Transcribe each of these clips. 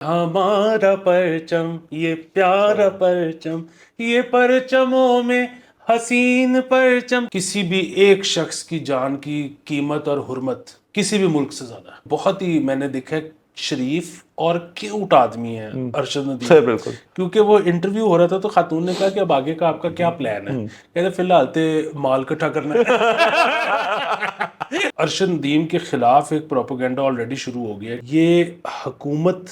ہمارا پرچم یہ پیارا پرچم، یہ پرچموں میں حسین پرچم. کسی بھی ایک شخص کی جان کی قیمت اور حرمت کسی بھی ملک سے زیادہ ہے. بہت ہی میں نے دیکھا ہے شریف اور کیوٹ آدمی ہے ارشد ندیم. سر بالکل. کیونکہ وہ انٹرویو ہو رہا تھا تو خاتون نے کہا کہ اب آگے کا آپ کا کیا پلان ہے؟ کہتے فی الحال تے مال اکٹھا کرنا ہے. ارشد ندیم کے خلاف ایک پروپیگنڈا آلریڈی شروع ہو گیا ہے. یہ حکومت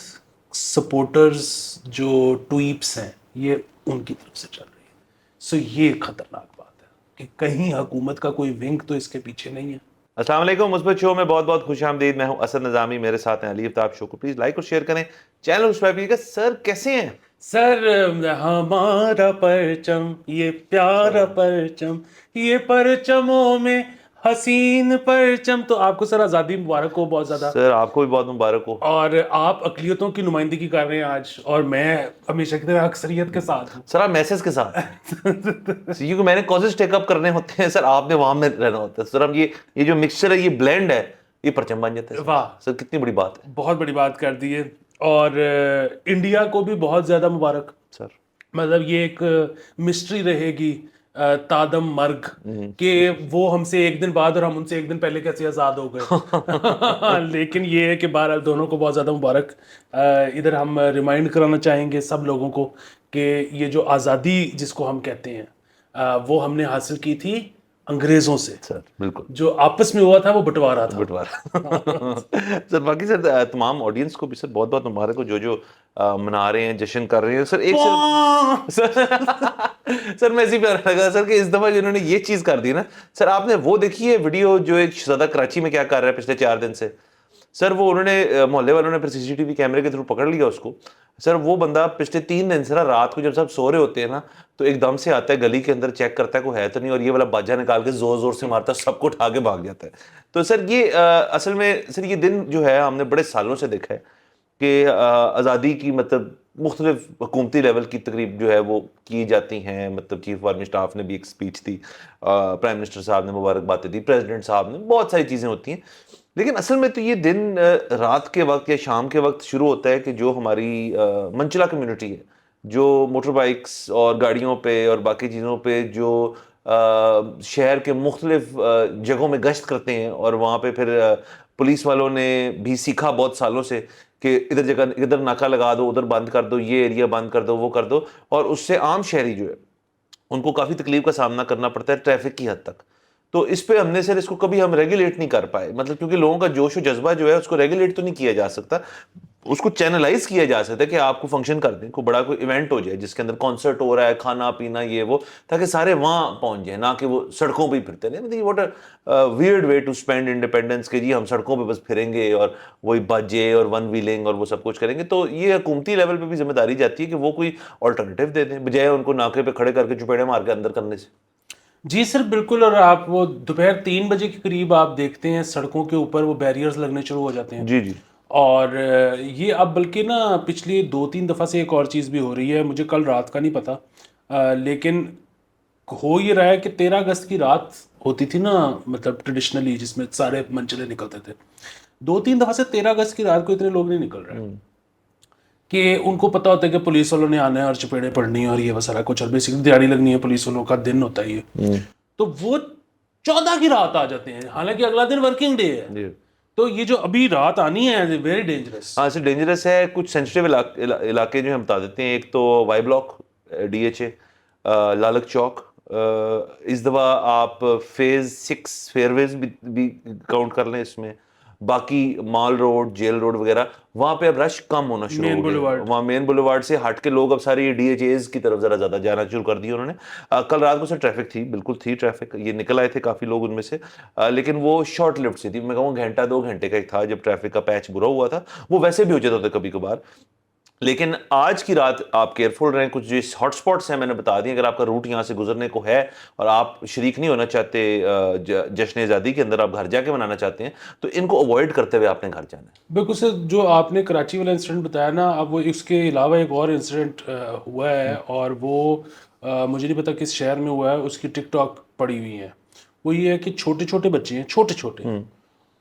سپورٹرز جو ٹویپس ہیں یہ ان کی طرف سے چل رہی ہے. سو یہ خطرناک بات ہے کہ کہیں حکومت کا کوئی ونگ تو اس کے پیچھے نہیں ہے. السلام علیکم. مثبت شو میں بہت بہت خوش آمدید. میں ہوں اسد نظامی، میرے ساتھ ہیں علی افتاب. شو کو پلیز لائک اور شیئر کریں، چینل کو سبسکرائب کیجیے گا. سر کیسے ہیں؟ سر ہمارا پرچم یہ پیارا پرچم، یہ پرچموں میں حسین پرچم. تو آپ کو سر آزادی مبارک ہو بہت زیادہ. سر آپ کو بھی بہت مبارک ہو. اور آپ اقلیتوں کی نمائندگی کر رہے ہیں آج، اور میں ہمیشہ کی طرح اکثریت کے ساتھ ہوں. سر آپ میسز کے ساتھ کیونکہ میں نے کازز ٹیک اپ کرنے ہوتے ہیں سر، آپ نے وہاں میں رہنا ہوتا ہے سر. اب یہ جو مکسچر ہے، یہ بلینڈ ہے، یہ پرچم بن جاتا ہے. واہ سر کتنی بڑی بات ہے، بہت بڑی بات کر دی ہے. اور انڈیا کو بھی بہت زیادہ مبارک. سر مطلب یہ ایک مسٹری رہے گی تادم مرگ کہ وہ ہم سے ایک دن بعد اور ہم ان سے ایک دن پہلے کیسے آزاد ہو گئے. لیکن یہ ہے کہ بہرحال دونوں کو بہت زیادہ مبارک. ادھر ہم ریمائنڈ کرانا چاہیں گے سب لوگوں کو کہ یہ جو آزادی جس کو ہم کہتے ہیں وہ ہم نے حاصل کی تھی انگریزوں سے. سر بالکل. جو آپس میں ہوا تھا وہ بٹوارا تھا. سر باقی سر تمام آڈینس کو بھی سر بہت بہت مبارک ہو جو منا رہے ہیں، جشن کر رہے ہیں. سر ایک سر میں اسی پہ لگا سر کہ اس دفعہ جنہوں نے یہ چیز کر دی نا سر، آپ نے وہ دیکھی ہے ویڈیو جو ایک شہزادہ کراچی میں کیا کر رہا ہے پچھلے 4 دن سے. سر وہ انہوں نے محلے والوں نے پھر سی سی ٹی وی کیمرے کے تھرو پکڑ لیا اس کو. سر وہ بندہ پچھلے 3 دن سے نا رات کو جب سب سو رہے ہوتے ہیں نا تو ایک دم سے آتا ہے گلی کے اندر، چیک کرتا ہے کوئی ہے تو نہیں، اور یہ والا باجا نکال کے زور زور سے مارتا ہے، سب کو اٹھا کے بھاگ جاتا ہے. تو سر یہ اصل میں سر یہ دن جو ہے ہم نے بڑے سالوں سے دیکھا ہے کہ آزادی کی مطلب مختلف حکومتی لیول کی تقریب جو ہے وہ کی جاتی ہیں. مطلب چیف آرمی اسٹاف نے بھی ایک سپیچ دی، پرائم منسٹر صاحب نے مبارک باتیں دی، پریزیڈنٹ صاحب نے، بہت ساری چیزیں ہوتی ہیں. لیکن اصل میں تو یہ دن رات کے وقت یا شام کے وقت شروع ہوتا ہے کہ جو ہماری منچلا کمیونٹی ہے، جو موٹر بائکس اور گاڑیوں پہ اور باقی چیزوں پہ جو شہر کے مختلف جگہوں میں گشت کرتے ہیں، اور وہاں پہ پھر پولیس والوں نے بھی سیکھا بہت سالوں سے کہ ادھر جگہ ادھر ناکہ لگا دو، ادھر بند کر دو، یہ ایریا بند کر دو، وہ کر دو. اور اس سے عام شہری جو ہے ان کو کافی تکلیف کا سامنا کرنا پڑتا ہے ٹریفک کی حد تک. تو اس پہ ہم نے سر اس کو کبھی ہم ریگولیٹ نہیں کر پائے، مطلب کیونکہ لوگوں کا جوش و جذبہ جو ہے اس کو ریگولیٹ تو نہیں کیا جا سکتا، اس کو چینلائز کیا جا سکتا ہے کہ آپ کو فنکشن کر دیں، کوئی بڑا کوئی ایونٹ ہو جائے جس کے اندر کانسرٹ ہو رہا ہے، کھانا پینا یہ وہ، تاکہ سارے وہاں پہنچ جائیں، نہ کہ وہ سڑکوں پہ ہی پھرتے رہیں. مطلب what a weird way to spend independence کہ جی ہم سڑکوں پہ بس پھریں گے اور وہی باجے اور ون ویلنگ اور وہ سب کچھ کریں گے. تو یہ حکومتی لیول پہ بھی ذمہ داری جاتی ہے کہ وہ کوئی آلٹرنیٹیو دے دیں بجائے ان کو ناکے پہ کھڑے کر کے چپیڑے مار کے اندر کرنے سے. جی سر بالکل. اور آپ وہ دوپہر 3 بجے کے قریب آپ دیکھتے ہیں سڑکوں کے اوپر وہ بیریئرز لگنے شروع ہو جاتے ہیں. جی جی. اور یہ اب بلکہ نا پچھلی 2-3 دفعہ سے ایک اور چیز بھی ہو رہی ہے، مجھے کل رات کا نہیں پتا، لیکن ہو یہ رہا ہے کہ 13 اگست کی رات ہوتی تھی نا، مطلب ٹریڈیشنلی جس میں سارے منچلے نکلتے تھے. 2-3 دفعہ سے 13 اگست کی رات کو اتنے لوگ نہیں نکل رہے کہ ان کو پتا ہوتا ہے کہ پولیس والوں نے آنا ہے اور چپیڑے پڑنی ہے اور یہ وہ سارا کچھ، اور بیسیکلی دیہڑی لگنی ہے، پولیس والوں کا دن ہوتا ہے یہ. تو وہ 14 کی رات آ جاتے ہیں، حالانکہ اگلا دن ورکنگ ڈے ہے. تو یہ جو ابھی رات آنی ہے ویری ڈینجرس. ہاں سر ڈینجرس ہے. کچھ سینسٹیو علاقے جو ہم بتا دیتے ہیں. ایک تو Y block, D H A, Lalik Chowk. اس دفعہ آپ فیز 6 فیئر ویز بھی کاؤنٹ کر لیں اس میں. باقی مال روڈ، جیل روڈ وغیرہ وہاں پہ اب رش کم ہونا شروع ہو گیا. وہاں مین بولیوارڈ سے ہٹ کے لوگ اب ساری ڈی ایچ ایز کی طرف ذرا زیادہ جانا شروع کر دی انہوں نے. کل رات کو سر ٹریفک تھی، بالکل تھی ٹریفک، یہ نکل آئے تھے کافی لوگ ان میں سے، لیکن وہ شارٹ لفٹ سی تھی. میں کہوں 1-2 گھنٹے کا ایک تھا جب ٹریفک کا پیچ برا ہوا تھا. وہ ویسے بھی ہو جاتا تھا کبھی کبھار. لیکن آج کی رات آپ کیئرفل رہیں. کچھ جو ہاٹ سپاٹس ہیں میں نے بتا دی، اگر آپ کا روٹ یہاں سے گزرنے کو ہے اور آپ شریک نہیں ہونا چاہتے جشن آزادی کے اندر، آپ گھر جا کے منانا چاہتے ہیں تو ان کو اوائڈ کرتے ہوئے آپ نے گھر جانا ہے. بالکل سر. جو آپ نے کراچی والا انسیڈنٹ بتایا نا، اب وہ اس کے علاوہ ایک اور انسیڈنٹ ہوا ہے، اور وہ مجھے نہیں پتا کس شہر میں ہوا ہے، اس کی ٹک ٹاک پڑی ہوئی ہے. وہ یہ ہے کہ چھوٹے چھوٹے بچے ہیں، چھوٹے چھوٹے،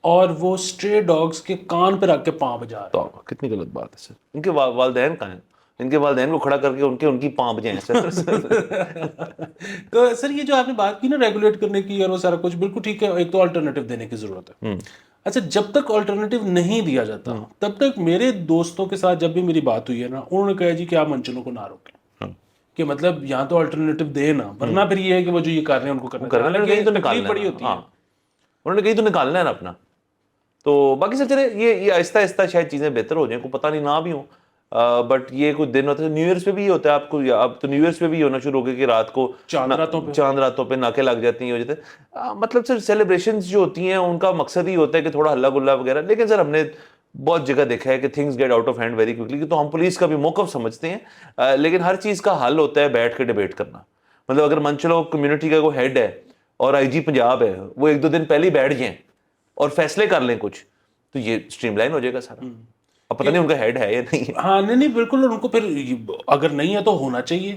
اور وہ اسٹرے ڈاگس کے کان پہ رکھ کے پاؤں بجا رہے تو کتنی غلط بات ہے سر. ان کے والدین کہاں ہیں؟ ان کے والدین کو کھڑا کر کے ان کی پاؤں بجائیں سر. تو سر یہ جو آپ نے بات کی نا ریگولیٹ کرنے کی اور وہ سارا کچھ بالکل ٹھیک ہے, ایک تو آلٹرنیٹیو دینے کی ضرورت ہے. اچھا, جب تک آلٹرنیٹیو نہیں دیا جاتا تب تک میرے دوستوں کے ساتھ جب بھی میری بات ہوئی ہے نا, انہوں نے کہا جی کہ آپ منچلوں کو نہ روکیں, کہ مطلب یہاں تو آلٹرنیٹیو دے نا, ورنہ پھر یہ ہے کہ وہ جو یہ کر رہے ہیں ان کو کرنا تکلیف بڑی ہوتی ہے. انہوں نے کہیں تو نکالنا ہے نا اپنا. تو باقی سر چلے یہ آہستہ آہستہ شاید چیزیں بہتر ہو جائیں, کو پتہ نہیں نہ بھی ہوں, بٹ یہ کچھ دن ہوتے ہیں. نیو ایئرس پہ بھی ہوتا ہے آپ کو, اب تو نیو ایئرس پہ بھی ہونا شروع ہو گیا کہ رات کو چاند راتوں پہ ناکے لگ جاتی ہیں ہو جاتے ہیں. مطلب سر سیلیبریشنز جو ہوتی ہیں ان کا مقصد ہی ہوتا ہے کہ تھوڑا ہلا گلا وغیرہ. لیکن سر ہم نے بہت جگہ دیکھا ہے کہ things get out of hand very quickly, تو ہم پولیس کا بھی موقف سمجھتے ہیں, لیکن ہر چیز کا حل ہوتا ہے بیٹھ کے ڈیبیٹ کرنا. مطلب اگر منچلو کمیونٹی کا کوئی ہیڈ ہے اور آئی جی پنجاب ہے, وہ ایک دو دن پہلے ہی بیٹھ جائیں اور فیصلے کر لیں کچھ, تو یہ اسٹریم لائن ہو جائے گا سارا. اب پتہ نہیں ان کا ہیڈ ہے یا نہیں. ہاں نہیں بالکل, ان کو پھر اگر نہیں ہے تو ہونا چاہیے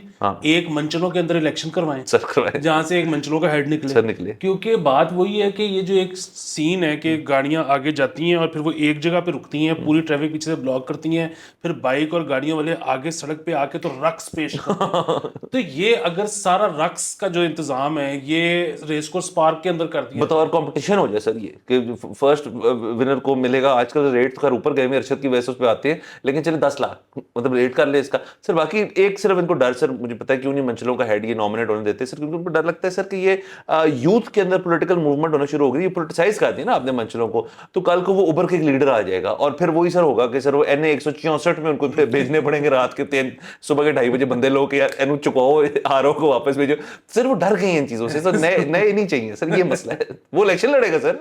ایک منچلوں کے اندر الیکشن کروائیں جہاں سے ایک منچلوں کا ہیڈ نکلے. کیونکہ بات وہی ہے کہ یہ جو ایک سین ہے کہ گاڑیاں آگے جاتی ہیں اور پھر وہ ایک جگہ پہ رکتی ہیں, پوری ٹریفک پیچھے سے بلاک کرتی ہیں, پھر بائک اور گاڑیوں والے آگے سڑک پہ آ کے تو رقص پیش کرتے ہیں. تو یہ اگر سارا رقص کا جو انتظام ہے یہ ریس کورس پارک کے اندر کر دیا بطور کمپٹیشن ہو جائے سر, یہ کہ فرسٹ ونر کو ملے گا. آج کل ریٹ خیر اوپر گئے میں ارشد کی وجہ سے اس پہ آتے ہیں, لیکن چلے 10 لاکھ مطلب ریٹ کر لے اس کا. سر باقی ایک صرف ان کو ڈر, سر مجھے پتا ہے کیوں نہیں منچلوں کا ہیڈ یہ نامنیٹ ہونے دیتے سر, کیونکہ ان کو ڈر لگتا ہے سر کہ یہ یوتھ کے اندر پولیٹیکل موومنٹ ہونا شروع ہو گئی. یہ پولیٹیسائز کر دیا نا آپ نے منچلوں کو, تو کل کو وہ ابھر کے ایک لیڈر آ جائے گا, اور پھر وہی سر ہوگا کہ سر وہ NA 164 میں ان کو بھیجنے پڑیں گے رات کے 3 صبح کے 2:30 بجے بندے لوگ کہ یار اینو چکاؤ آرو کو واپس بھیجو. سر وہ ڈر گئے ہیں ان چیزوں سے سر, نئے نہیں چاہیے سر, یہ مسئلہ ہے. وہ الیکشن لڑے گا سر,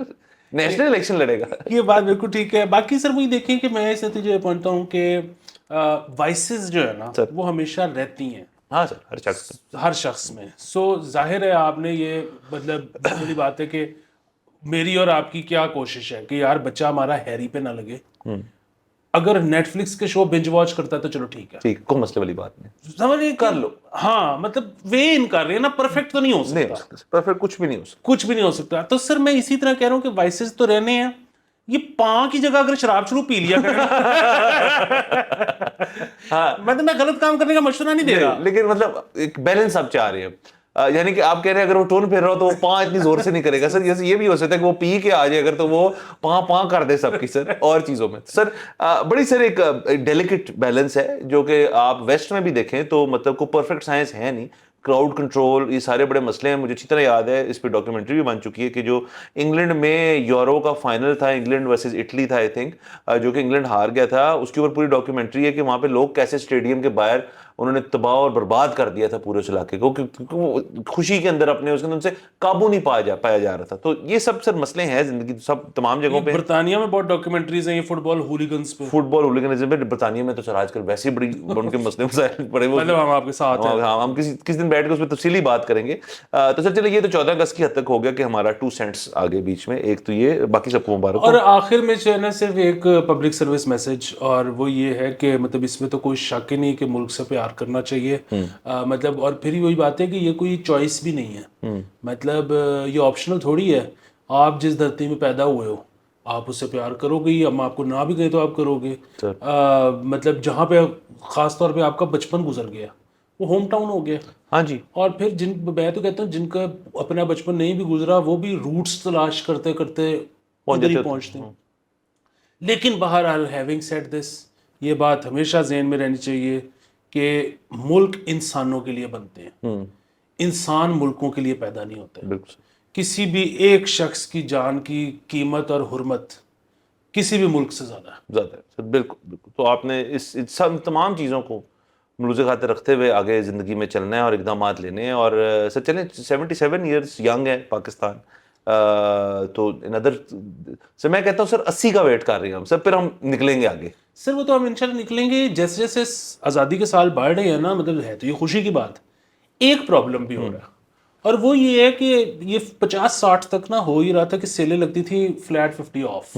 نیشنل الیکشن لڑے گا. یہ بات بالکل ٹھیک ہے. باقی سر وہی دیکھیں کہ میں اس نتیجے پہ پہنچتا ہوں کہ وائسز جو ہے نا وہ ہمیشہ رہتی ہیں. ہاں سر, ہر شخص میں. سو ظاہر ہے آپ نے یہ مطلب بڑی بات ہے کہ میری اور آپ کی کیا کوشش ہے کہ یار بچہ ہمارا ہیری پہ نہ لگے. اگر نیٹ فلکس کے شو بنج واچ کرتا ہے تو چلو ٹھیک ہے, کوئی مسئلے والی بات نہیں, سمجھ کر لو. ہاں مطلب وے ان کر رہے ہیں نا, پرفیکٹ تو نہیں ہو سکتا, پرفیکٹ کچھ بھی نہیں ہو سکتا, کچھ بھی نہیں ہو سکتا. تو سر میں اسی طرح کہہ رہا ہوں کہ وائسز تو رہنے ہیں, یہ پاں کی جگہ اگر شراب شروع پی لیا کریں مطلب میں غلط کام کرنے کا مشورہ نہیں دے رہا, لیکن مطلب ایک بیلنس آپ چاہ رہے ہیں. یعنی کہ آپ کہہ رہے ہیں اگر وہ ٹون پھیر رہا ہو تو وہ پاں اتنی زور سے نہیں کرے گا سر. جیسے یہ بھی ہو سکتا ہے کہ وہ پی کے آ جائے اگر, تو وہ پاں کر دے سب کی سر اور چیزوں میں. سر بڑی سر ایک ڈیلیکیٹ بیلنس ہے جو کہ آپ ویسٹ میں بھی دیکھیں تو مطلب کوئی پرفیکٹ سائنس ہے نہیں. کراؤڈ کنٹرول, یہ سارے بڑے مسئلے ہیں. مجھے اچھی طرح یاد ہے, اس پہ ڈاکیومنٹری بھی بن چکی ہے کہ جو انگلینڈ میں یورو کا فائنل تھا, انگلینڈ ورسز اٹلی تھا آئی تھنک, جو کہ انگلینڈ ہار گیا تھا, اس کے اوپر پوری ڈاکیومنٹری ہے کہ وہاں پہ لوگ کیسے اسٹیڈیم کے باہر انہوں نے تباہ اور برباد کر دیا تھا پورے اس علاقے کو, کیونکہ وہ خوشی کے اندر اپنے اس کے اندر ان سے قابو نہیں پایا جا رہا تھا. تو یہ سب سر مسئلے ہیں زندگی سب تمام جگہوں پہ. برطانیہ میں بہت ڈاکیومنٹریز ہیں یہ فٹ بال ہولیگنز پہ, فٹ بال ہولیگنزم پہ. برطانیہ میں تو سر آج کل ویسے بڑی ان کے مسئلے مسائل بڑے, مطلب ہم آپ کے ساتھ ہیں, ہم کسی دن بیٹھ کے اس پہ تفصیلی بات کریں گے. تو سر چلے یہ تو 14 اگست کی حد تک ہو گیا کہ ہمارا 2 سینٹس آگے بیچ میں, ایک تو یہ, باقی سب کو مبارک. اور آخر میں جو ہے نا صرف ایک پبلک سروس میسج, اور وہ یہ ہے کہ مطلب اس میں تو کوئی شک ہی نہیں کہ ملک سے پیار کرنا چاہیے. مطلب اور پھر وہی بات ہے کہ یہ کوئی چوائس بھی نہیں ہے, مطلب یہ آپشنل تھوڑی ہے. آپ جس دھرتی میں پیدا ہوئے ہو آپ اس سے پیار کرو گے, ہم آپ کو نہ بھی کہیں تو آپ کرو گے. مطلب جہاں پہ خاص طور پہ آپ کا بچپن گزر گیا وہ ہوم ٹاؤن ہو گیا. ہاں جی. اور پھر میں تو کہتا ہوں جن کا اپنا بچپن نہیں بھی گزرا وہ بھی روٹس تلاش کرتے کرتے ادھر ہی پہنچتے ہیں. لیکن بہرحال ہیونگ سیڈ دس, یہ بات ہمیشہ ذہن میں رہنی چاہیے کہ ملک انسانوں کے لیے بنتے ہیں, انسان ملکوں کے لیے پیدا نہیں ہوتے. بالکل. کسی بھی ایک شخص کی جان کی قیمت اور حرمت کسی بھی ملک سے زیادہ ہے. بالکل. تو آپ نے اس سب تمام چیزوں کو ملوز خاطر رکھتے ہوئے آگے زندگی میں چلنا ہے اور اقدامات لینے ہیں. اور سر چلیں 77 ایئرس ینگ ہے پاکستان, تو اندر سر میں کہتا ہوں سر 80 کا ویٹ کر رہے ہیں ہم سر, پھر ہم نکلیں گے آگے. سر وہ تو ہم انشاءاللہ نکلیں گے جیسے جیسے آزادی کے سال بڑھ رہے ہیں نا. مطلب ہے تو یہ خوشی کی بات, ایک پرابلم بھی ہو رہا ہے, اور وہ یہ ہے کہ یہ 50-60 تک نہ ہو ہی رہا تھا کہ سیلیں لگتی تھی فلیٹ 50 آف.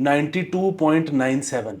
92.97,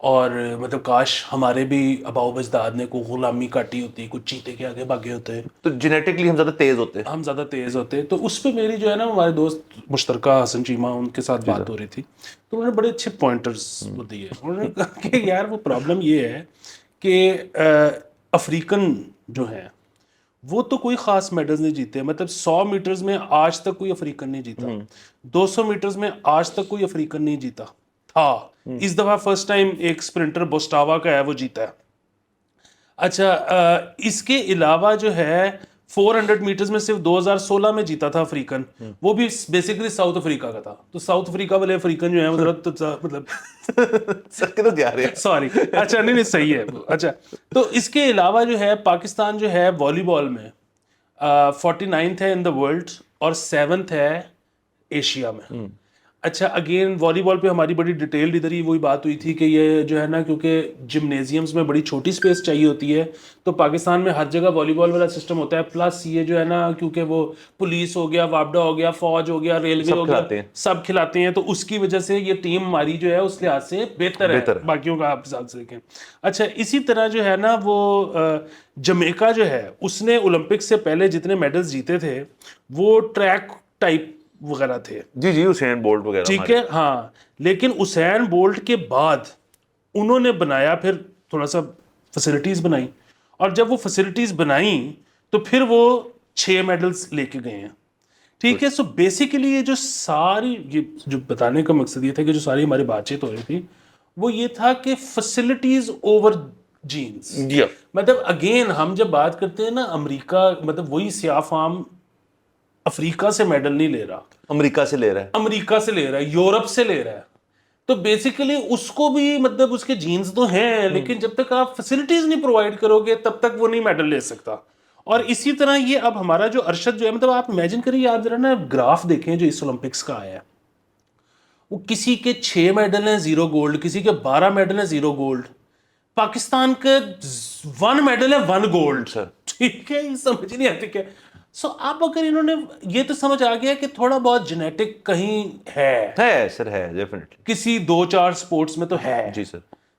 اور مطلب کاش ہمارے بھی آباؤ اجداد نے کوئی غلامی کاٹی ہوتی, کچھ چیتے کے آگے بھاگے ہوتے, تو جینیٹکلی ہم زیادہ تیز ہوتے ہیں. ہم زیادہ تیز ہوتے. تو اس پہ میری جو ہے نا ہمارے دوست مشترکہ حسن چیمہ, ان کے ساتھ بات ہو رہی تھی, تو انہوں نے بڑے اچھے پوائنٹرز وہ دیے. انہوں نے کہا کہ یار وہ پرابلم یہ ہے کہ افریقن جو ہیں وہ تو کوئی خاص میڈلز نہیں جیتے. مطلب 100 میٹرز میں آج تک کوئی افریقن نہیں جیتا, 200 میٹرز میں آج تک کوئی افریقن نہیں جیتا تھا. اس دفعہ فرسٹ ٹائم ایک سپرنٹر بوسٹاوا کا ہے وہ جیتا ہے. اچھا اس کے علاوہ جو ہے 400 میٹرز میں صرف 2016 میں جیتا تھا افریقن, وہ بھی بیسیکلی ساؤتھ افریقہ کا تھا. تو ساؤتھ افریقہ والے افریقن جو ہیں مطلب سوری اچھا نہیں صحیح ہے. اچھا تو اس کے علاوہ جو ہے پاکستان جو ہے والی بال میں 49th ہے ان دا ورلڈ اور 7th ہے ایشیا میں. اچھا اگین والی بال پہ ہماری بڑی ڈیٹیلڈ ادھر ہی وہی بات ہوئی تھی کہ یہ جو ہے نا کیونکہ جمنیزیمز میں بڑی چھوٹی سپیس چاہیے ہوتی ہے, تو پاکستان میں ہر جگہ والی بال والا سسٹم ہوتا ہے. پلس یہ جو ہے نا کیونکہ وہ پولیس ہو گیا, وابڈا ہو گیا, فوج ہو گیا, ریلوے ہو گیا, سب کھلاتے ہیں, تو اس کی وجہ سے یہ ٹیم ہماری جو ہے اس لحاظ سے بہتر ہے باقیوں کا آپ حساب سے دیکھیں. اچھا اسی طرح جو ہے نا وہ جمیکا جو ہے اس نے اولمپکس سے پہلے جتنے میڈلز جیتے تھے وہ ٹریک ٹائپ وغیرہ تھے. جی حسین بولٹ وغیرہ, ٹھیک ہے ہاں, لیکن اسین بولٹ کے بعد انہوں نے بنایا پھر تھوڑا سا فیسلٹیز بنائی, اور جب وہ فیسلٹیز بنائیں تو پھر وہ 6 میڈلز لے کے گئے ہیں. ٹھیک ہے, سو بیسیکلی یہ جو ساری یہ جو بتانے کا مقصد یہ تھا کہ جو ساری ہماری بات چیت ہو رہی تھی وہ یہ تھا کہ فیسلٹیز اوور جینز. مطلب اگین ہم جب بات کرتے ہیں نا امریکہ, مطلب وہی سیاہ فام افریقہ سے میڈل نہیں لے رہا, امریکہ سے لے رہا ہے, امریکہ سے لے رہا ہے, یورپ سے لے رہا ہے. تو بیسیکلی اس کو بھی مطلب اس کے جینز تو ہیں, لیکن جب تک آپ فیسلٹیز نہیں پرووائڈ کرو گے تب تک وہ نہیں میڈل لے سکتا. اور اسی طرح یہ اب ہمارا جو ارشد جو ہے, مطلب آپ امیجن کریے, آپ ذرا نا گراف دیکھیں جو اس اولمپکس کا آیا ہے, وہ کسی کے 6 میڈل ہیں 0 گولڈ, کسی کے 12 میڈل ہیں 0 گولڈ, پاکستان کے 1 میڈل ہے 1 گولڈ. ٹھیک ہے, یہ سمجھ نہیں آتی کیا. سو اب اگر انہوں نے یہ تو سمجھ آ گیا کہ تھوڑا بہت جینیٹک کہیں ہے سر, ہے ڈیفینیٹلی کسی 2-4 سپورٹس میں تو ہے. جی سر.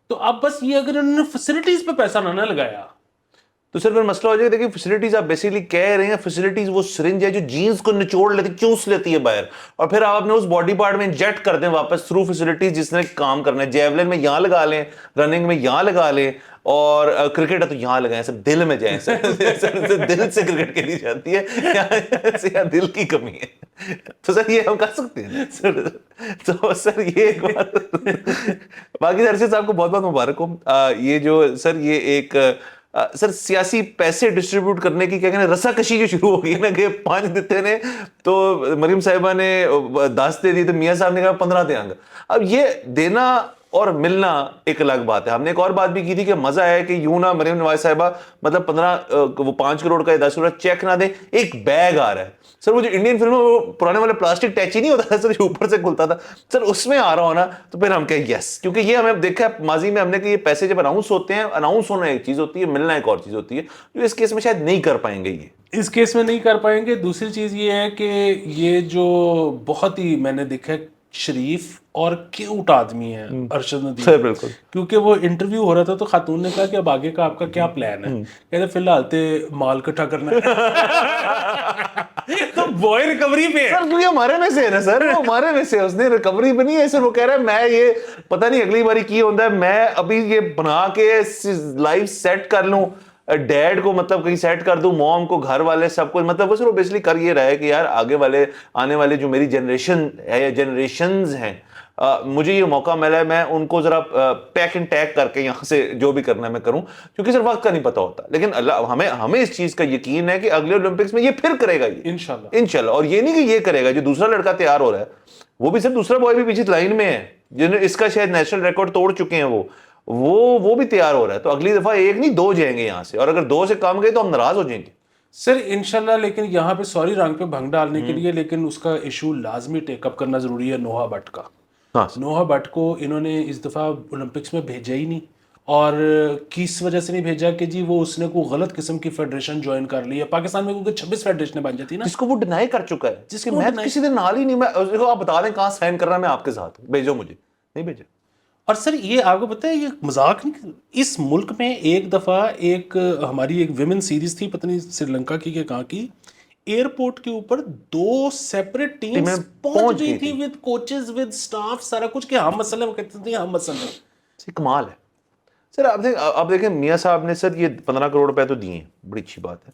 تو اب بس یہ اگر انہوں نے فیسلٹیز پہ پیسہ نہ لگایا تو سر پھر مسئلہ ہو جائے گا. دیکھیں فیسلٹیز آپ بیسیکلی کہہ رہے ہیں, فیسلٹیز وہ سرنج ہے جو جینز کو نچوڑ لیتی, چوس لیتی ہے باہر, اور پھر آپ اپنے اس باڈی پارٹ میں انجیکٹ کر دیں واپس تھرو فیسلٹیز جس نے کام کرنا ہے. جیولن میں یہاں لگا لیں, رننگ میں یہاں لگا لیں, اور کرکٹ ہے تو یہاں لگائیں سر, دل میں جائیں سر, دل سے کرکٹ کھیلی جاتی ہے, یہاں دل کی کمی ہے. تو سر یہ ہم کر سکتے ہیں سر. تو سر یہ ایک بات. باقی سر صاحب کو بہت بہت مبارک ہو. یہ جو سر یہ ایک سر سیاسی پیسے ڈسٹریبیوٹ کرنے کی کیا کہنا رسا کشی جو شروع ہو گئی نا کہ 5 دیتے نے تو مریم صاحبہ نے 10 دے دی تو میاں صاحب نے کہا 15 دیں گے. اب یہ دینا اور ملنا ایک الگ بات ہے. ہم نے ایک اور بات بھی کی تھی کہ مزہ آیا کہ یوں نہ مریم نواز صاحبہ مطلب 5 کروڑ کا 10 کروڑ چیک نہ دیں, ایک بیگ آ رہا ہے سر. وہ جو انڈین فلم میں وہ پرانے والے پلاسٹک ٹیچی نہیں ہوتا تھا سر جو اوپر سے کھلتا تھا سر, اس میں آ رہا ہونا, تو پھر ہم کہیں یس, کیونکہ یہ ہمیں دیکھا ہے ماضی میں ہم نے کہ یہ پیسے جب اناؤنس ہوتے ہیں, اناؤنس ہونا ایک چیز ہوتی ہے, ملنا ایک اور چیز ہوتی ہے, جو اس کیس میں شاید نہیں کر پائیں گے. یہ اس کیس میں نہیں کر پائیں گے. دوسری چیز یہ ہے کہ یہ جو بہت ہی میں نے دیکھا شریف اور کیوٹ آدمی ہے ارشد ندیم, بالکل, کیونکہ وہ انٹرویو ہو رہا تھا تو خاتون نے کہا کہ اب آگے کا آپ کا کیا پلان ہے, کہتے فی الحال تے مال اکٹھا کرنا ہے. تو بوائے ریکوری پہ سر, کیونکہ ہمارے میں سے ہے نا سر, ہمارے میں سے اس نے ریکوری بنی ہے سر. وہ کہہ رہا ہے میں یہ پتہ نہیں اگلی باری کی ہوتا ہے, میں ابھی یہ بنا کے لائف سیٹ کر لوں, ڈیڈ کو مطلب کہیں سیٹ کر دوں, موم کو, گھر والے سب کو, مطلب وہ بیسکلی کر یہ رہا ہے کہ یار آگے والے آنے والے جو میری جنریشن ہے یا جنریشنز ہیں, مجھے یہ موقع ملا ہے, میں ان کو ذرا پیک اینڈ ٹیگ کر کے یہاں سے جو بھی کرنا ہے میں کروں, کیونکہ سر وقت کا نہیں پتا ہوتا. لیکن اللہ ہمیں اس چیز کا یقین ہے کہ اگلے اولمپکس میں یہ پھر کرے گا, یہ انشاءاللہ. اور یہ نہیں کہ یہ کرے گا, جو دوسرا لڑکا تیار ہو رہا ہے وہ بھی سر, دوسرا بوائے بھی پیچھے لائن میں ہے جنہوں اس کا شاید نیشنل ریکارڈ توڑ چکے ہیں, وہ بھی تیار ہو رہا ہے. تو اگلی دفعہ 1 نہیں 2 جائیں گے یہاں سے, اور اگر 2 سے کم گئے تو ہم ناراض ہو جائیں گے سر انشاءاللہ. لیکن یہاں پہ سوری رنگ پہ بھنگ ڈالنے کے لیے, لیکن اس کا ایشو لازمی ٹیک اپ کرنا ضروری ہے نوحہ بٹ کا. نوحہ بٹ کو انہوں نے اس دفعہ اولمپکس میں بھیجا ہی نہیں, اور کس وجہ سے نہیں بھیجا کہ جی وہ اس نے کوئی غلط قسم کی فیڈریشن جوائن کر لی ہے. پاکستان میں کیونکہ 26 فیڈریشنیں بن جاتی ہیں نا, جس کو وہ ڈینائی کر چکا ہے, جس کے میں کسی دن نال ہی نہیں, میں آپ بتا دیں کہاں سائن کر رہا ہے, میں آپ کے ساتھ بھیجو, مجھے نہیں بھیجا. اور سر یہ آپ کو پتہ ہے یہ مذاق نہیں، اس ملک میں ایک دفعہ ایک ہماری ایک ویمن سیریز تھی، پتہ نہیں سری لنکا کی کہ کہاں کی، ایئرپورٹ کے اوپر 2 سیپریٹ ٹیمیں ٹیمز پہنچ پہنچ گئی گئی تھی تھی. ود کوچز ود سٹاف سارا کچھ کہ ہم مسئلہ، وہ کہتے تھے ہم مسئلہ. یہ کمال ہے سر. آپ دیکھیں میاں صاحب نے سر یہ 15 کروڑ روپے تو دیے ہیں، بڑی اچھی بات ہے.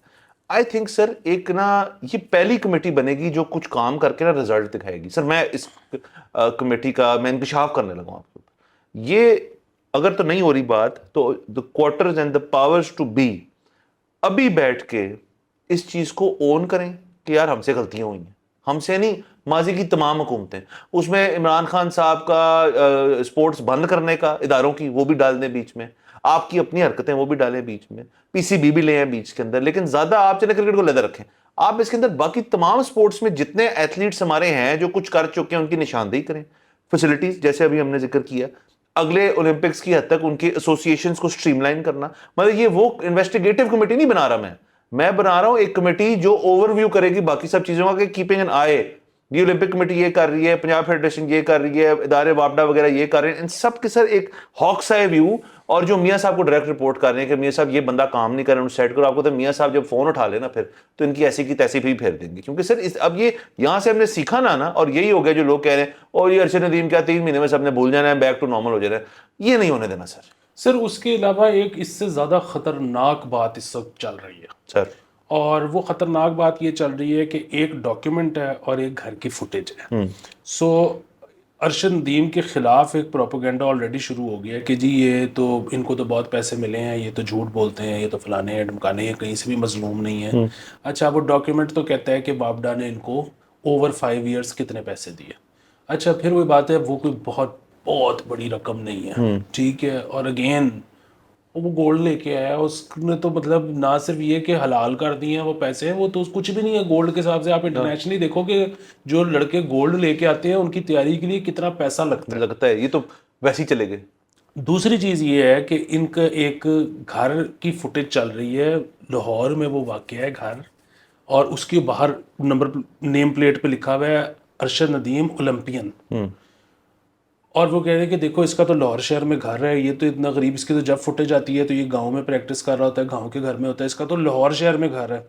آئی تھنک سر ایک نا یہ پہلی کمیٹی بنے گی جو کچھ کام کر کے نا رزلٹ دکھائے گی. سر میں اس کمیٹی کا میں انکشاف کرنے لگا ہوں آپ کے اوپر. یہ اگر تو نہیں ہو رہی بات تو the quarters and the powers to be ابھی بیٹھ کے اس چیز کو اون کریں کہ یار ہم سے غلطیاں ہوئی ہیں، ہم سے نہیں، ماضی کی تمام حکومتیں. اس میں عمران خان صاحب کا سپورٹس بند کرنے کا اداروں کی وہ بھی ڈال دیں بیچ میں، آپ کی اپنی حرکتیں وہ بھی ڈالیں بیچ میں، پی سی بی بھی لے ہیں بیچ کے اندر. لیکن زیادہ آپ چلے کرکٹ کو لیدر رکھیں. آپ اس کے اندر باقی تمام سپورٹس میں جتنے ایتھلیٹس ہمارے ہیں جو کچھ کر چکے ہیں ان کی نشاندہی کریں. فیسلٹیز جیسے ابھی ہم نے ذکر کیا، اگلے اولمپکس کی حد تک ان کی ایسوسیشنز کو سٹریم لائن کرنا. مطلب یہ وہ انویسٹیگیٹو کمیٹی نہیں بنا رہا میں بنا رہا ہوں ایک کمیٹی جو اوور ویو کرے گی باقی سب چیزوں کا کہ کیپنگ این آئی. یہ اولمپک کمیٹی یہ کر رہی ہے، پنجاب فیڈریشن یہ کر رہی ہے، ادارے واپڈا وغیرہ یہ کر رہے ہیں، ان سب کے سر ایک ہاکس آئی ویو. اور جو میاں صاحب کو ڈائریکٹ رپورٹ کر رہے ہیں کہ میاں صاحب یہ بندہ کام نہیں کر رہے ہیں، سیٹ کرو. آپ کو تو میاں صاحب جب فون اٹھا لے نا پھر تو ان کی ایسی کی تیسی بھی پھیر دیں گے. کیونکہ سر اب یہ یہاں سے ہم نے سیکھا نا اور یہی ہو گیا جو لوگ کہہ رہے ہیں اور یہ ارشد ندیم کیا 3 مہینے میں سب نے بھول جانا ہے، بیک ٹو نارمل ہو جانا ہے. یہ نہیں ہونے دینا سر. سر اس کے علاوہ ایک اس سے زیادہ خطرناک بات اس وقت چل رہی ہے، سر اور وہ خطرناک بات یہ چل رہی ہے کہ ایک ڈاکیومنٹ ہے اور ایک گھر کی فوٹیج ہے. سو ارشد ندیم کے خلاف ایک پروپیگنڈا آلریڈی شروع ہو گیا ہے کہ جی یہ تو ان کو تو بہت پیسے ملے ہیں، یہ تو جھوٹ بولتے ہیں، یہ تو فلانے ہیں ڈمکانے ہیں، کہیں سے بھی مظلوم نہیں ہے. اچھا وہ ڈاکیومنٹ تو کہتا ہے کہ باپڈا نے ان کو اوور 5 ایئرس کتنے پیسے دیے. اچھا پھر وہی بات ہے، وہ کوئی بہت بہت بڑی رقم نہیں ہے، ٹھیک ہے. اور اگین وہ گولڈ لے کے آیا، اس نے تو مطلب نہ صرف یہ کہ حلال کر دیے ہیں وہ پیسے، وہ تو کچھ بھی نہیں ہے گولڈ کے حساب سے. آپ انٹرنیشنلی دیکھو کہ جو لڑکے گولڈ لے کے آتے ہیں ان کی تیاری کے لیے کتنا پیسہ لگتا ہے. یہ تو ویسے ہی چلے گئے. دوسری چیز یہ ہے کہ ان کا ایک گھر کی فوٹیج چل رہی ہے، لاہور میں وہ واقع ہے گھر، اور اس کے باہر نیم پلیٹ پہ لکھا ہوا ہے ارشد ندیم اولمپین. اور وہ کہہ رہے ہیں کہ دیکھو اس کا تو لاہور شہر میں گھر ہے، یہ تو اتنا غریب، اس کی تو جب فوٹیج آتی ہے تو یہ گاؤں میں پریکٹس کر رہا ہوتا ہے، گاؤں کے گھر میں ہوتا ہے، اس کا تو لاہور شہر میں گھر ہے.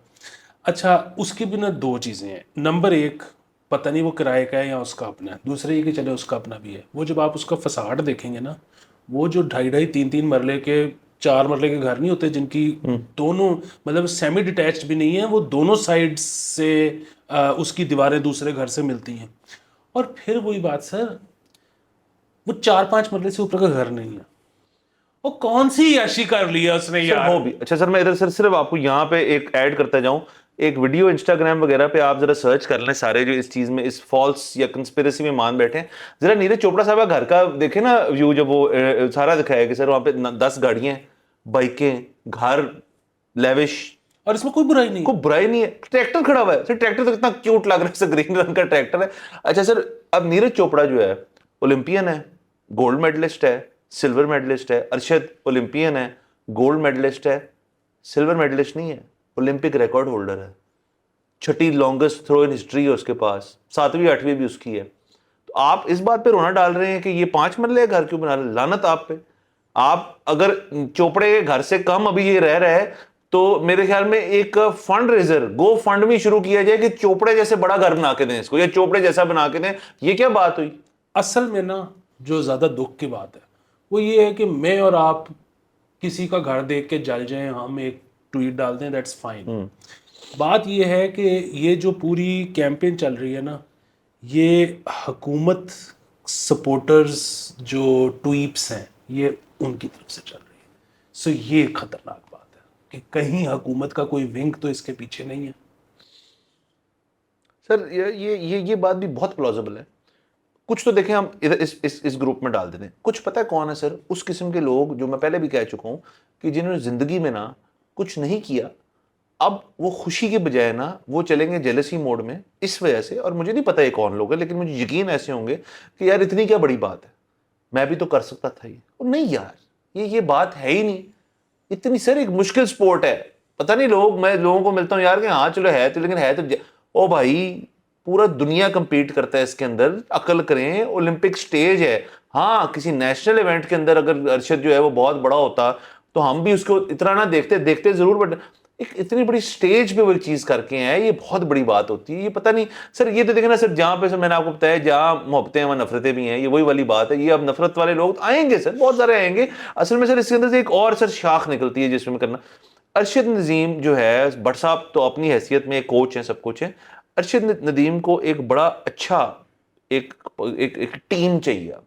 اچھا اس کی بھی نا 2 چیزیں ہیں. نمبر 1 پتہ نہیں وہ کرائے کا ہے یا اس کا اپنا ہے. دوسرے یہ کہ چلے اس کا اپنا بھی ہے. وہ جب آپ اس کا فساڈ دیکھیں گے نا، وہ جو 2.5 3 مرلے کے 4 مرلے کے گھر نہیں ہوتے جن کی دونوں مطلب سیمی ڈیٹیچڈ بھی نہیں ہیں، وہ دونوں سائڈ سے اس کی دیواریں دوسرے گھر سے ملتی ہیں. اور پھر وہی بات سر، وہ 4-5 مرلے سے اوپر کا گھر نہیں ہے. وہ کون سی عیاشی کر لیا اس نے یار. ہو بھی اچھا سر، میں ادھر سر صرف آپ کو یہاں پہ ایک ایڈ کرتا جاؤں، ایک ویڈیو انسٹاگرام وغیرہ پہ آپ ذرا سرچ کر لیں سارے جو اس چیز میں اس فالس یا کنسپیریسی میں مان بیٹھے ہیں. ذرا نیرج چوپڑا صاحب کا گھر کا دیکھیں نا ویو، جب وہ سارا دکھایا کہ سر وہاں پہ 10 گاڑیاں، بائکیں، گھر لیوش، اور اس میں کوئی برائی نہیں. کوئی برائی نہیں ہے. ٹریکٹر کھڑا ہوا ہے سر، ٹریکٹر تو کتنا کیوٹ لگ رہا ہے، گرین رنگ کا ٹریکٹر ہے. اچھا سر اب نیرج چوپڑا جو ہے اولمپئن ہے، گولڈ میڈلسٹ ہے، سلور میڈلسٹ ہے. ارشد اولمپئن ہے، گولڈ میڈلسٹ ہے، سلور میڈلسٹ نہیں ہے، اولمپک ریکارڈ ہولڈر ہے. 6ٹھی لانگسٹ تھرو ان ہسٹری ہے اس کے پاس، 7ویں 8ویں بھی اس کی ہے. تو آپ اس بات پہ رونا ڈال رہے ہیں کہ یہ 5 مرلے گھر کیوں بنا رہے؟ لعنت آپ پہ. آپ اگر چوپڑے کے گھر سے کم ابھی یہ رہ رہا ہے تو میرے خیال میں ایک فنڈ ریزر، گو فنڈ بھی شروع کیا جائے کہ چوپڑے جیسے بڑا گھر بنا کے دیں اس کو، یا چوپڑے جیسا بنا کے دیں. یہ کیا بات ہوئی؟ اصل میں نا جو زیادہ دکھ کی بات ہے وہ یہ ہے کہ میں اور آپ کسی کا گھر دیکھ کے جل جائیں، ہم ایک ٹویٹ ڈال دیں، دیٹس فائن. بات یہ ہے کہ یہ جو پوری کیمپین چل رہی ہے نا، یہ حکومت سپورٹرز جو ٹویپس ہیں یہ ان کی طرف سے چل رہی ہے. سو یہ خطرناک بات ہے کہ کہیں حکومت کا کوئی ونگ تو اس کے پیچھے نہیں ہے. سر یہ بات بھی بہت پلازیبل ہے. کچھ تو دیکھیں ہم ادھر اس گروپ میں ڈال دیتے ہیں. کچھ پتہ ہے کون ہے سر؟ اس قسم کے لوگ جو میں پہلے بھی کہہ چکا ہوں کہ جنہوں نے زندگی میں نا کچھ نہیں کیا، اب وہ خوشی کے بجائے نا وہ چلیں گے جیلسی موڈ میں اس وجہ سے. اور مجھے نہیں پتا یہ کون لوگ ہیں، لیکن مجھے یقین ایسے ہوں گے کہ یار اتنی کیا بڑی بات ہے، میں بھی تو کر سکتا تھا. یہ نہیں یار، یہ بات ہے ہی نہیں. اتنی سر ایک مشکل سپورٹ ہے. پتہ نہیں میں لوگوں کو ملتا ہوں یار کہ ہاں چلو ہے تو، لیکن ہے تو او بھائی پورا دنیا کمپیٹ کرتا ہے اس کے اندر. عقل کریں، اولمپک سٹیج ہے. ہاں کسی نیشنل ایونٹ کے اندر اگر ارشد جو ہے وہ بہت بڑا ہوتا تو ہم بھی اس کو اتنا نہ دیکھتے ضرور, بٹ ایک اتنی بڑی سٹیج پہ وہ چیز کر کے ہیں, یہ بہت بڑی بات ہوتی ہے. یہ پتہ نہیں سر, یہ تو دیکھیں نا سر, جہاں پہ سر میں نے آپ کو بتایا جہاں محبتیں ہیں وہاں نفرتیں بھی ہیں, یہ وہی والی بات ہے. یہ اب نفرت والے لوگ آئیں گے سر, بہت سارے آئیں گے. اصل میں سر اس کے اندر سے ایک اور سر شاخ نکلتی ہے جس میں کرنا. ارشد ندیم جو ہے, بٹ صاحب تو اپنی حیثیت میں ایک کوچ ہیں, سب کچھ ہیں. ارشد ندیم کو ایک بڑا اچھا ایک ٹیم چاہیے اب,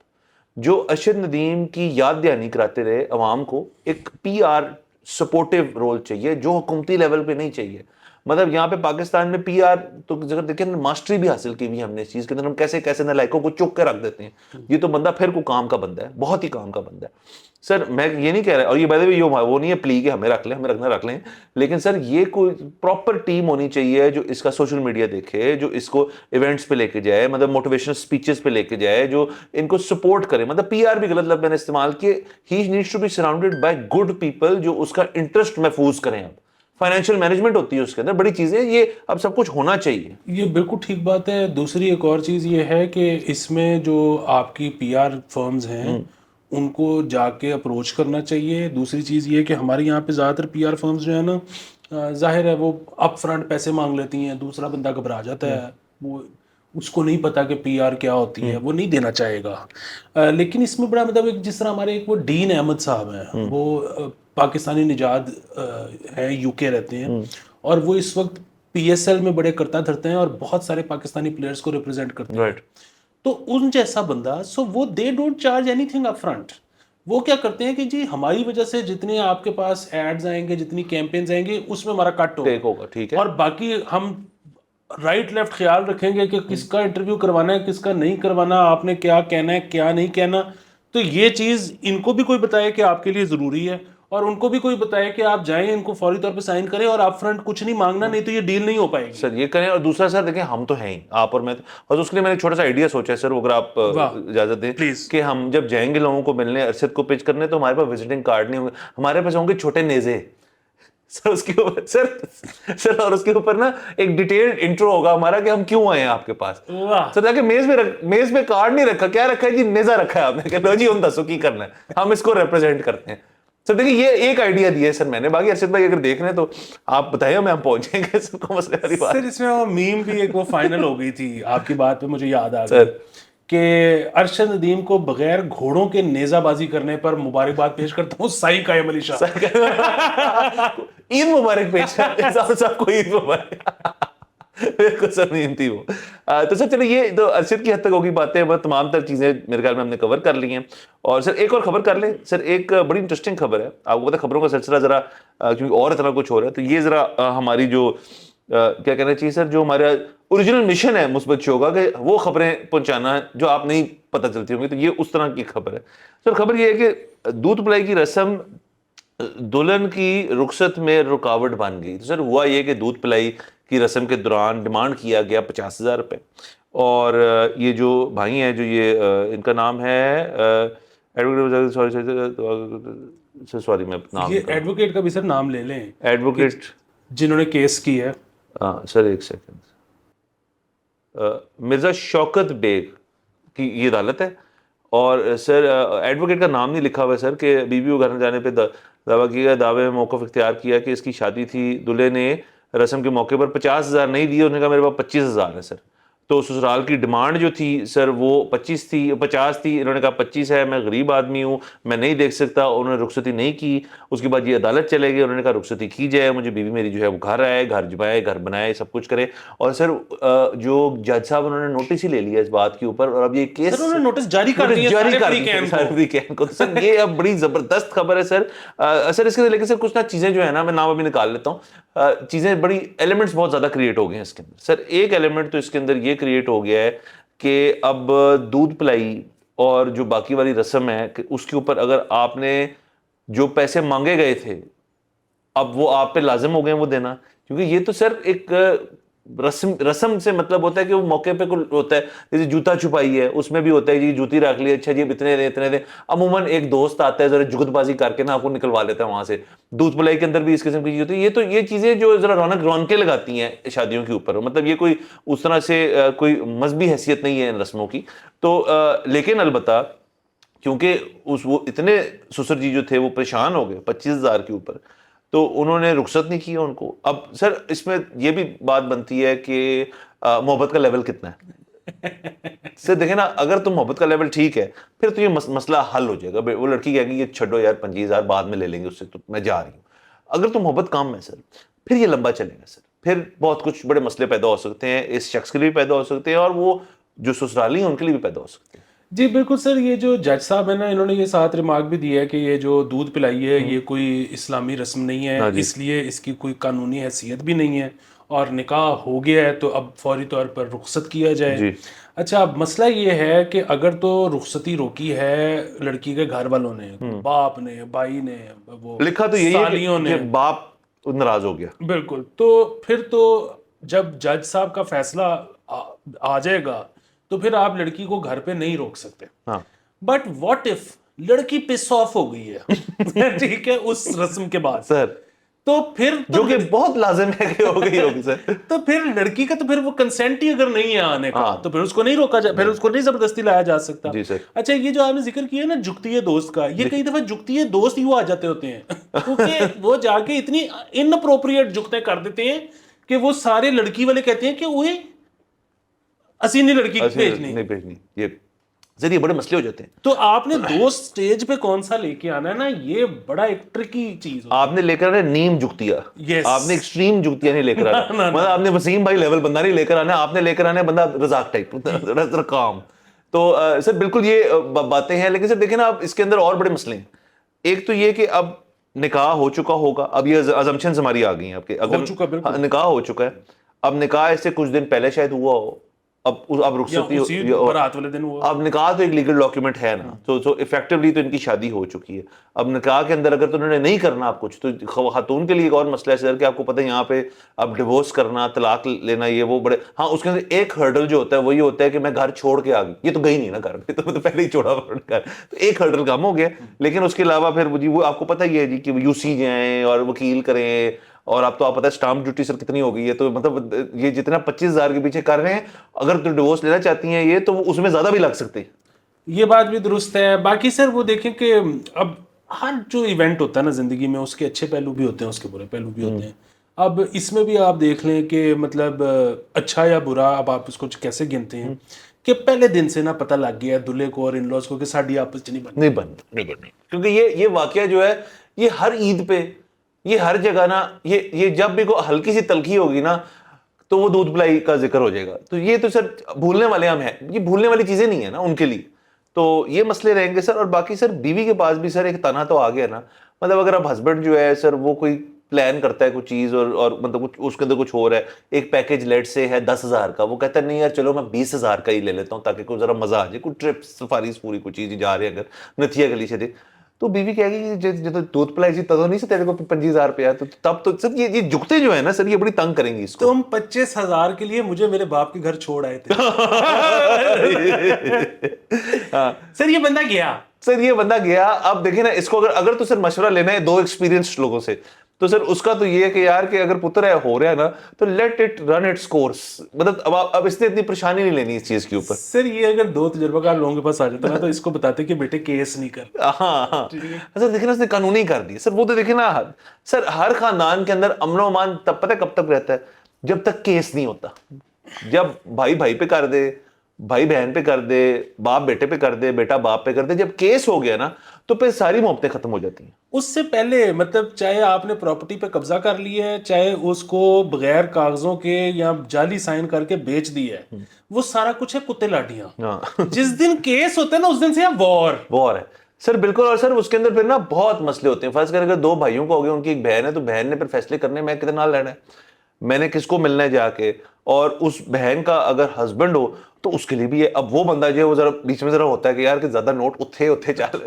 جو ارشد ندیم کی یاد دہانی کراتے رہے عوام کو. ایک پی آر سپورٹیو رول چاہیے جو حکومتی لیول پہ نہیں چاہیے. مطلب یہاں پہ پاکستان میں پی آر تو اگر دیکھیں ماسٹری بھی حاصل کی ہوئی ہم نے اس چیز کے اندر, ہم کیسے کیسے نالائکوں کو چک کے رکھ دیتے ہیں. یہ تو بندہ پھر کو کام کا بندہ ہے, بہت ہی کام کا بندہ ہے سر. میں یہ نہیں کہہ رہا, اور یہ بات یہ وہ نہیں ہے پلی کہ ہمیں رکھ لیں, ہمیں رکھنا رکھ لیں, لیکن سر یہ کوئی پراپر ٹیم ہونی چاہیے جو اس کا سوشل میڈیا دیکھے, جو اس کو ایونٹس پہ لے کے جائے, مطلب موٹیویشنل اسپیچز پہ لے کے جائے, جو ان کو سپورٹ کرے. مطلب پی آر بھی غلط لفظ میں نے استعمال کیے. He needs to be surrounded by good people جو اس کا انٹرسٹ محفوظ کریں. اب فائنینشیل مینجمنٹ ہوتی ہے اس کے اندر, بڑی چیزیں, یہ اب سب کچھ ہونا چاہیے. یہ بالکل ٹھیک بات ہے. دوسری ایک اور چیز یہ ہے کہ اس میں جو آپ کی پی آر فرمز ہیں ان کو جا کے اپروچ کرنا چاہیے. دوسری چیز یہ کہ ہمارے یہاں پہ زیادہ تر پی آر فرمز جو ہے نا, ظاہر ہے وہ اپ فرنٹ پیسے مانگ لیتی ہیں, دوسرا بندہ گھبرا جاتا ہے, وہ اس کو نہیں پتا کہ پی آر کیا ہوتی ہے, وہ نہیں دینا چاہے گا. لیکن اس میں بڑا مطلب ایک جس طرح ہمارے ایک وہ ڈین احمد صاحب ہیں, وہ پاکستانی نژاد ہیں, یو کے رہتے ہیں, اور وہ اس وقت پی ایس ایل میں بڑے کرتا دھرتے ہیں اور بہت سارے پاکستانی پلیئرز کو ریپرزینٹ کرتے ہیں. تو ان جیسا بندہ, سو وہ they don't charge any thing up front. وہ کیا کرتے ہیں کہ جی ہماری وجہ سے جتنے آپ کے پاس ایڈز آئیں گے, جتنی کیمپینز آئیں گے, اس میں ہمارا کٹ ہوگا, ٹھیک ہے, اور باقی ہم رائٹ لیفٹ خیال رکھیں گے کہ کس کا انٹرویو کروانا ہے, کس کا نہیں کروانا, آپ نے کیا کہنا ہے کیا نہیں کہنا. تو یہ چیز ان کو بھی کوئی بتائے کہ آپ کے لیے ضروری ہے, اور ان کو بھی کوئی بتائے کہ آپ جائیں ان کو فوری طور پہ سائن کریں, اور آپ فرنٹ کچھ نہیں مانگنا, نہیں تو یہ ڈیل نہیں ہو پائے گی. سر یہ کریں. اور دوسرا سر دیکھیں, ہم تو ہیں ہی, آپ اور میں, اور اس کے لیے میں نے ایک چھوٹا سا آئیڈیا سوچا ہے سر, وہ اگر آپ اجازت دیں کہ ہم جب جائیں گے لوگوں کو ملنے, ارشد کو پیچ کرنے, تو ہمارے پاس وزٹنگ کارڈ نہیں ہوں گے, ہمارے پاس ہوں گے چھوٹے نیزے سر. اس کے اوپر سر اور اس کے اوپر نا ایک ڈیٹیلڈ انٹرو ہوگا ہمارا کہ ہم کیوں آئے ہیں آپ کے پاس. سر جا کے میز پہ کارڈ نہیں رکھا, کیا رکھا ہے جی, نیزا رکھا ہے آپ نے, کہ لو جی ہم دسو کی کرنا ہے, ہم اس کو ریپرزینٹ کرتے ہیں. سر دیکھیں یہ ایک آئیڈیا دیا ہے سر میں نے, باقی ارشد بھائی اگر دیکھ رہے ہیں تو آپ بتائیں, ہم پہنچیں گے. سر کو مسئلہ والی بات سر اس میں وہ میم بھی ایک وہ فائنل ہو گئی تھی, آپ کی بات پہ مجھے یاد آ گئی کہ ارشد ندیم کو بغیر گھوڑوں کے نیزہ بازی کرنے پر مبارکباد پیش کرتا ہوں سائی قائم علی شاہ. عید مبارک پیش صاحب کو, عید مبارک. بالکل سر نہیں تھی وہ. تو سر چلے یہ تو ارشد کی حد تک ہوگی باتیں, بس تمام تر چیزیں میرے خیال میں ہم نے کور کر لی ہیں. اور سر ایک اور خبر کر لیں سر, ایک بڑی انٹرسٹنگ خبر ہے. آپ کو پتا خبروں کا سلسلہ ذرا کیونکہ اور اتنا کچھ ہو رہا ہے, تو یہ ذرا ہماری جو کیا کہنا چاہیے سر, جو ہمارا اوریجنل مشن ہے مثبت شو کا, کہ وہ خبریں پہنچانا ہے جو آپ نہیں پتہ چلتی ہوں گی, تو یہ اس طرح کی خبر ہے. سر خبر یہ ہے کہ دودھ پلائی کی رسم دلہن کی رخصت میں رکاوٹ بن گئی. تو سر ہوا یہ کہ دودھ پلائی کی رسم کے دوران ڈیمانڈ کیا گیا 50,000 روپے, اور یہ جو بھائی ہیں, جو یہ ان کا نام ہے سوری میں نام, یہ ایڈوکیٹ کا بھی سر نام لے لیں, ایڈوکیٹ جنہوں نے کیس کی ہے. ہاں سر ایک سیکنڈ, مرزا شوکت بیگ کی یہ عدالت ہے. اور سر ایڈوکیٹ کا نام نہیں لکھا ہوا ہے سر, کہ بیوی کو گھر میں جانے پہ دعویٰ کیا, دعوے میں موقف اختیار کیا کہ اس کی شادی تھی, دلہے نے رسم کے موقع پر 50,000 نہیں دیے, انہوں نے کہا میرے پاس 25,000 ہے سر. تو سسرال کی ڈیمانڈ جو تھی سر وہ 50 تھی, انہوں نے کہا 25 ہے, میں غریب آدمی ہوں, میں نہیں دیکھ سکتا, انہوں نے رخصتی نہیں کی. اس کے بعد یہ عدالت چلے گئے, انہوں نے کہا رخصتی کی جائے, مجھے بیوی میری جو ہے وہ گھر آئے, گھر جمائے, گھر بنائے, سب کچھ کرے. اور سر جو جج صاحب انہوں نے نوٹس ہی لے لیا اس بات کے اوپر, اور اب یہ کیس سر انہوں نے نوٹس جاری کر دیا کو. سر یہ اب بڑی زبردست خبر ہے سر. سر اس کے لیکن سر کچھ نہ چیزیں جو ہے نا, میں نام ابھی نکال لیتا ہوں, چیزیں بڑی ایلیمنٹس بہت زیادہ کریٹ ہو گئے ہیں اس کے اندر. سر ایک ایلیمنٹ تو اس کے اندر یہ کریٹ ہو گیا ہے کہ اب دودھ پلائی اور جو باقی والی رسم ہے, کہ اس کے اوپر اگر آپ نے جو پیسے مانگے گئے تھے اب وہ آپ پہ لازم ہو گئے وہ دینا. کیونکہ یہ تو سر ایک رسم سے مطلب ہوتا ہے کہ وہ موقع پہ ہوتا ہے, جیسے جوتا چھپائی ہے اس میں بھی ہوتا ہے جی جوتی رکھ لی, اچھا جی اتنے دیں. عموماً ایک دوست آتا ہے ذرا جگت بازی کر کے نا آپ کو نکلوا لیتا ہے وہاں سے. دودھ پلائی کے اندر بھی اس قسم کی چیز ہوتی ہے. یہ تو یہ چیزیں جو ذرا رونقیں لگاتی ہیں شادیوں کے اوپر, مطلب یہ کوئی اس طرح سے کوئی مذہبی حیثیت نہیں ہے ان رسموں کی. تو لیکن البتہ کیونکہ وہ اتنے سسر جی جو تھے وہ پریشان ہو گئے 25,000 کے اوپر, تو انہوں نے رخصت نہیں کیا ان کو. اب سر اس میں یہ بھی بات بنتی ہے کہ محبت کا لیول کتنا ہے. سر دیکھیں نا, اگر تم محبت کا لیول ٹھیک ہے پھر تو یہ مسئلہ حل ہو جائے گا. وہ لڑکی کہے گی یہ چھڈو یار 25,000 بعد میں لے لیں گے اس سے, تو میں جا رہی ہوں. اگر تم محبت کم ہے سر پھر یہ لمبا چلے گا سر, پھر بہت کچھ بڑے مسئلے پیدا ہو سکتے ہیں, اس شخص کے لیے بھی پیدا ہو سکتے ہیں اور وہ جو سسرالی ہیں ان کے لیے بھی پیدا ہو سکتے ہیں. جی بالکل سر, یہ جو جج صاحب ہیں نا, انہوں نے یہ ساتھ ریمارک بھی دیا ہے کہ یہ جو دودھ پلائی ہے یہ کوئی اسلامی رسم نہیں ہے, اس لیے اس کی کوئی قانونی حیثیت بھی نہیں ہے, اور نکاح ہو گیا ہے تو اب فوری طور پر رخصت کیا جائے. اچھا, اب مسئلہ یہ ہے کہ اگر تو رخصتی روکی ہے لڑکی کے گھر والوں نے, باپ نے, بھائی نے, وہ لکھا تو یہی سالیوں ہے کہ باپ ناراض ہو گیا. بالکل, تو پھر تو جب جج صاحب کا فیصلہ آ جائے گا تو پھر آپ لڑکی کو گھر پہ نہیں روک سکتے. بٹ واٹ اف لڑکی پس آف ہو گئی ہے ٹھیک ہے اس رسم کے بعد سر, تو پھر جو کہ بہت لازم ہے کہ ہو گئی ہوگی سر, تو پھر لڑکی کا تو پھر وہ کنسینٹ ہی اگر نہیں ہے آنے کا تو پھر اس کو نہیں روکا جائے, پھر اس کو نہیں زبردستی لایا جا سکتا. جی سر. اچھا, یہ جو آپ نے ذکر کیا نا جگتی دوست کا, یہ کئی دفعہ جگتی دوست ہی وہ آ جاتے ہوتے ہیں کیونکہ وہ جا کے اتنی ان اپروپریٹ جگتیں کر دیتے ہیں کہ وہ سارے لڑکی والے کہتے ہیں کہ وہی اسینی لڑکی بھیجنی. یہ سر یہ بڑے مسئلے ہو جاتے ہیں. تو آپ نے دوست سٹیج پہ کون سا لے کے آنا ہے نا, یہ بڑا ایک ٹرکی چیز ہے. آپ نے لے کر آنا نیم جگتیا, آپ نے ایکسٹریم جگتیا نہیں لے کر آنا, مطلب آپ نے وسیم بھائی لیول بندہ نہیں لے کر آنا, آپ نے لے کر آنا ہے بندہ رزاق ٹائپ کام. تو سر بالکل یہ باتیں ہیں, لیکن سر دیکھیں نا اب اس کے اندر اور بڑے مسئلے ہیں. ایک تو یہ کہ اب نکاح ہو چکا ہوگا, اب یہ ازمپشنز ہماری آ گئی ہیں, آپ کے اگر نکاح ہو چکا ہے, اب نکاح سے کچھ دن پہلے شاید ہوا ہو, اب رخصتی اب نکاح تو ایک لیگل ڈاکیومنٹ ہے نا, تو ایفیکٹولی تو ان کی شادی ہو چکی ہے. اب نکاح کے اندر اگر تو انہوں نے نہیں کرنا آپ کچھ, تو خاتون کے لیے ایک اور مسئلہ ہے سر کہ آپ کو پتہ ہے یہاں پہ اب ڈیورس کرنا, طلاق لینا, یہ وہ بڑے, ہاں اس کے اندر ایک ہرڈل جو ہوتا ہے وہ یہ ہوتا ہے کہ میں گھر چھوڑ کے آ گئی, یہ تو گئی نہیں نا گھر پہ, تو پہلے ہی چھوڑا گھر, تو ایک ہرڈل کم ہو گیا. لیکن اس کے علاوہ پھر جی وہ آپ کو پتہ ہی ہے جی کہ یو سی جائیں اور وکیل کریں, اور آپ پتہ ہے اسٹامپ ڈیوٹی سر کتنی ہو گئی ہے, تو مطلب یہ جتنا 25,000 کے پیچھے کر رہے ہیں, اگر تو ڈیورس لینا چاہتی ہیں یہ, تو اس میں زیادہ بھی لگ سکتے ہیں. یہ بات بھی درست ہے. باقی سر وہ دیکھیں کہ اب ہر جو ایونٹ ہوتا ہے نا زندگی میں, اس کے اچھے پہلو بھی ہوتے ہیں, اس کے برے پہلو بھی ہوتے ہیں. اب اس میں بھی آپ دیکھ لیں کہ مطلب اچھا یا برا, اب آپ اس کو کیسے گنتے ہیں کہ پہلے دن سے نا پتہ لگ گیا ہے دلہے کو اور ان لوز کو کہ ساڑی آپس نہیں بنتی, کیونکہ یہ واقعہ جو ہے یہ ہر عید پہ, یہ ہر جگہ نا, یہ جب بھی کوئی ہلکی سی تلخی ہوگی نا تو وہ دودھ پلائی کا ذکر ہو جائے گا. تو یہ تو سر بھولنے والے ہم ہیں, یہ بھولنے والی چیزیں نہیں ہیں نا ان کے لیے, تو یہ مسئلے رہیں گے سر. اور باقی سر بیوی کے پاس بھی سر ایک تانا تو آ گیا نا, مطلب اگر اب ہسبینڈ جو ہے سر وہ کوئی پلان کرتا ہے کوئی چیز اور مطلب اس کے اندر کچھ ہو رہا ہے, ایک پیکج لیٹ سے ہے 10,000 کا, وہ کہتا ہے نہیں یار چلو میں 20,000 کا ہی لے لیتا ہوں تاکہ کوئی ذرا مزہ آ جائے, کوئی ٹرپ سفاریز پوری کوئی چیز جا رہے ہیں اگر نتھیا گلی سے, تو بیوی کہے گی جب دودھ پلائی تھی تب نہیں سے تیرے کو 25,000 روپیہ, تو تب تو سر یہ جھکتے جو ہے نا سر یہ بڑی تنگ کریں گی اس کو. تم 25,000 کے لیے مجھے میرے باپ کے گھر چھوڑ آئے تھے سر, یہ بندہ گیا, سر یہ بندہ گیا. اب دیکھیں نا اس کو اگر تو سر مشورہ لینا ہے 2 ایکسپیرینسڈ لوگوں سے, تو سر اس کا تو یہ ہے کہ یار کہ اگر پتر ہے ہو رہا ہے نا تو let it run its course, مطلب اب اس نے اتنی پریشانی نہیں لینی اس چیز کے اوپر. سر یہ اگر 2 تجربہ کار لوگوں کے پاس آ جاتا نا تو اس کو بتاتے کہ بیٹے کیس نہیں کر. ہاں سر دیکھیں نا اس نے قانونی کر دی سر. وہ تو دیکھیں نا سر ہر خاندان کے اندر امن و امان تب پتہ کب تک رہتا ہے جب تک کیس نہیں ہوتا. جب بھائی بھائی پہ کر دے, بھائی بہن پہ کر دے, باپ بیٹے پہ کر دے, بیٹا باپ پہ کر دے, جب کیس ہو گیا نا تو پھر ساری محبتیں ختم ہو جاتی ہیں. اس سے پہلے مطلب چاہے آپ نے پراپرٹی پہ قبضہ کر لی ہے, چاہے اس کو بغیر کاغذوں کے یا جعلی سائن کر کے بیچ دی ہے, وہ سارا کچھ ہے کتے لاٹیاں. جس دن کیس ہوتا ہے نا اس دن سے وار ہے سر. بالکل. اور سر اس کے اندر پھر نا بہت مسئلے ہوتے ہیں. فرض کر اگر 2 بھائیوں کو ہو گیا, ان کی ایک بہن ہے, تو بہن نے پھر فیصلے کرنے میں کتنا لینا ہے, میں نے کس کو ملنا ہے جا کے, اور اس بہن کا اگر ہسبینڈ ہو تو اس کے لیے بھی ہے. اب وہ بندہ جو ہے وہ ذرا بیچ میں ذرا ہوتا ہے کہ یار کہ زیادہ نوٹ اتھے چل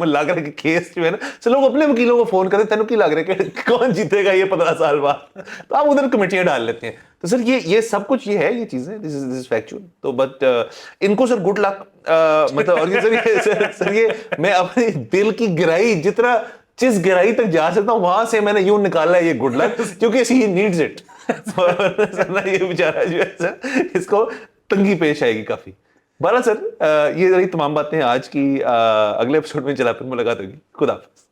لگ رہا ہے کہ کیس جو ہے نا, چلو لوگ اپنے وکیلوں کو فون کرتے تینوں کی لگ رہا ہے کہ کون جیتے گا یہ 15 سال بعد, تو آپ ادھر کمیٹیاں ڈال لیتے ہیں. تو سر یہ سب کچھ یہ ہے, یہ چیزیں دس از فیکچوئل. تو بٹ ان کو سر گڈ لک, مطلب اور سر یہ میں اپنی دل کی گہرائی جتنا جس گہرائی تک جا سکتا ہوں وہاں سے میں نے یوں نکالا ہے یہ گڈ لک, کیونکہ ہی نیڈز اٹ. یہ بیچارہ جو ہے سر اس کو تنگی پیش آئے گی کافی. بہرحال سر یہ رہی تمام باتیں آج کی. اگلے ایپیسوڈ میں انشاءاللہ پھر ملاقات ہوگی. خدا حافظ.